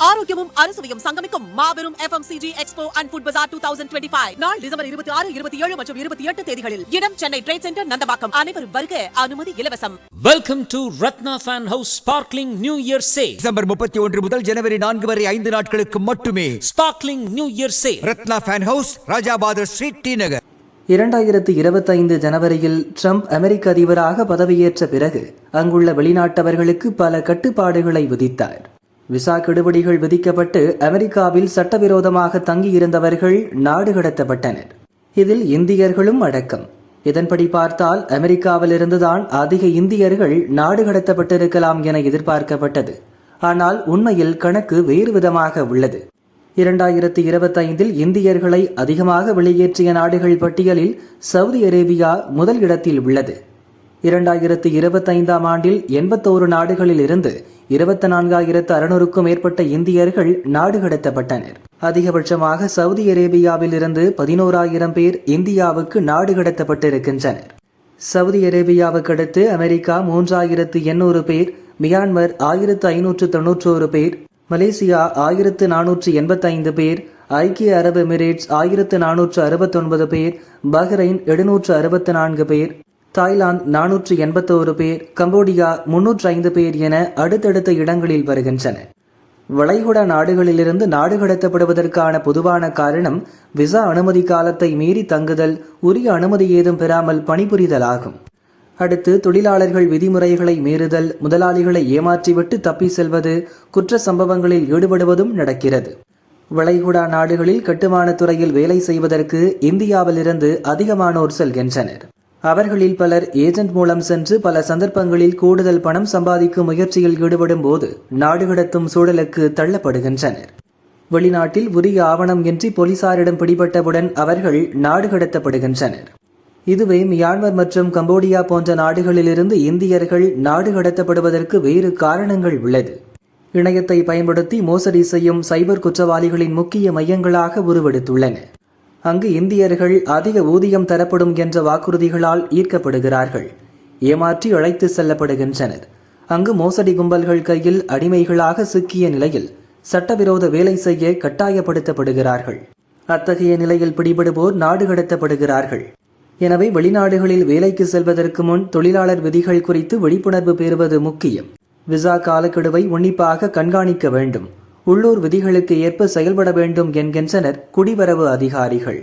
ஆரோக்கியமும் அறுசுவையும் சங்கமிக்கும் மாபெரும் FMCG Expo and Food Bazaar 2025 நாள் டிசம்பர் 26, 27 மற்றும் 28 தேதிகளில். இடம் சென்னை ட்ரேட் சென்டர் நந்தம்பாக்கம். அனைவரும் வருக, அனுமதி இலவசம். Welcome to Ratna fan house sparkling new year sale. December 31 முதல் ஜனவரி 4 வரை 5 நாட்களுக்கு மட்டுமே. Sparkling new year sale. Ratna fan house, Rajabathar street, T Nagar. 2025 ஜனவரியில் ட்ரம்ப் அமெரிக்க அதிபராக பதவியேற்ற பிறகு அங்குள்ள வெளிநாட்டவர்களுக்கு பல கட்டுப்பாடுகளை விதித்தார். விசா கெடுபிடிகள் விதிக்கப்பட்டு அமெரிக்காவில் சட்டவிரோதமாக தங்கியிருந்தவர்கள் நாடு கடத்தப்பட்டனர். இதில் இந்தியர்களும் அடக்கம். இதன்படி பார்த்தால் அமெரிக்காவிலிருந்துதான் அதிக இந்தியர்கள் நாடு கடத்தப்பட்டிருக்கலாம் என எதிர்பார்க்கப்பட்டது. ஆனால் உண்மையில் கணக்கு வேறு விதமாக உள்ளது. 2025 இந்தியர்களை அதிகமாக வெளியேற்றிய நாடுகள் பட்டியலில் சவுதி அரேபியா முதல் இடத்தில் உள்ளது. 2025 ஆண்டில் 81 நாடுகளில் இருந்து 24,600க்கும் மேற்பட்ட இந்தியர்கள் நாடு கடத்தப்பட்டனர். அதிகபட்சமாக சவுதி அரேபியாவில் இருந்து 11,000 பேர் இந்தியாவுக்கு நாடு கடத்தப்பட்டிருக்கின்றனர். சவுதி அரேபியாவுக்கு அடுத்து அமெரிக்கா 3,800 பேர், மியான்மர் 1,591 பேர், மலேசியா 1,485 பேர், ஐக்கிய அரபு எமிரேட்ஸ் 1,469 பேர், பஹ்ரைன் 764 பேர், தாய்லாந்து 481 பேர், கம்போடியா 305 பேர் என அடுத்தடுத்த இடங்களில் வருகின்றன. வளைகுடா நாடுகளிலிருந்து நாடு கடத்தப்படுவதற்கான பொதுவான காரணம் விசா அனுமதி காலத்தை மீறி தங்குதல், உரிய அனுமதி ஏதும் பெறாமல் பணிபுரிதல் ஆகும். அடுத்து தொழிலாளர்கள் விதிமுறைகளை மீறுதல், முதலாளிகளை ஏமாற்றிவிட்டு தப்பி செல்வது, குற்ற சம்பவங்களில் ஈடுபடுவதும் நடக்கிறது. வளைகுடா நாடுகளில் கட்டுமான துறையில் வேலை செய்வதற்கு இந்தியாவிலிருந்து அதிகமானோர் செல்கின்றனர். அவர்களில் பலர் ஏஜென்ட் மூலம் சென்று பல சந்தர்ப்பங்களில் கூடுதல் பணம் சம்பாதிக்கும் முயற்சியில் ஈடுபடும் போது நாடு கடத்தும் சூழலுக்கு தள்ளப்படுகின்றனர். வெளிநாட்டில் உரிய ஆவணம் இன்றி போலீசாரிடம் பிடிபட்டவுடன் அவர்கள் நாடு கடத்தப்படுகின்றனர். இதுவே மியான்மர் மற்றும் கம்போடியா போன்ற நாடுகளிலிருந்து இந்தியர்கள் நாடு கடத்தப்படுவதற்கு வேறு காரணங்கள் உள்ளது. இணையத்தை பயன்படுத்தி மோசடி செய்யும் சைபர் குற்றவாளிகளின் முக்கிய மையங்களாக உருவெடுத்துள்ளன. அங்கு இந்தியர்கள் அதிக ஊதியம் தரப்படும் என்ற வாக்குறுதிகளால் ஈர்க்கப்படுகிறார்கள். ஏமாற்றி அழைத்து செல்லப்படுகின்றனர். அங்கு மோசடி கும்பல்கள் கையில் அடிமைகளாக சிக்கிய நிலையில் சட்டவிரோத வேலை செய்ய கட்டாயப்படுத்தப்படுகிறார்கள். அத்தகைய நிலையில் பிடிபடுவோர் நாடு கடத்தப்படுகிறார்கள். எனவே வெளிநாடுகளில் வேலைக்கு செல்வதற்கு முன் தொழிலாளர் விதிகள் குறித்து விழிப்புணர்வு பெறுவது முக்கியம். விசா காலக்கெடுவை உன்னிப்பாக கண்காணிக்க வேண்டும். உள்ளூர் விதிகளுக்கு ஏற்ப செயல்பட வேண்டும் என்கின்றனர் குடிவரவு அதிகாரிகள்.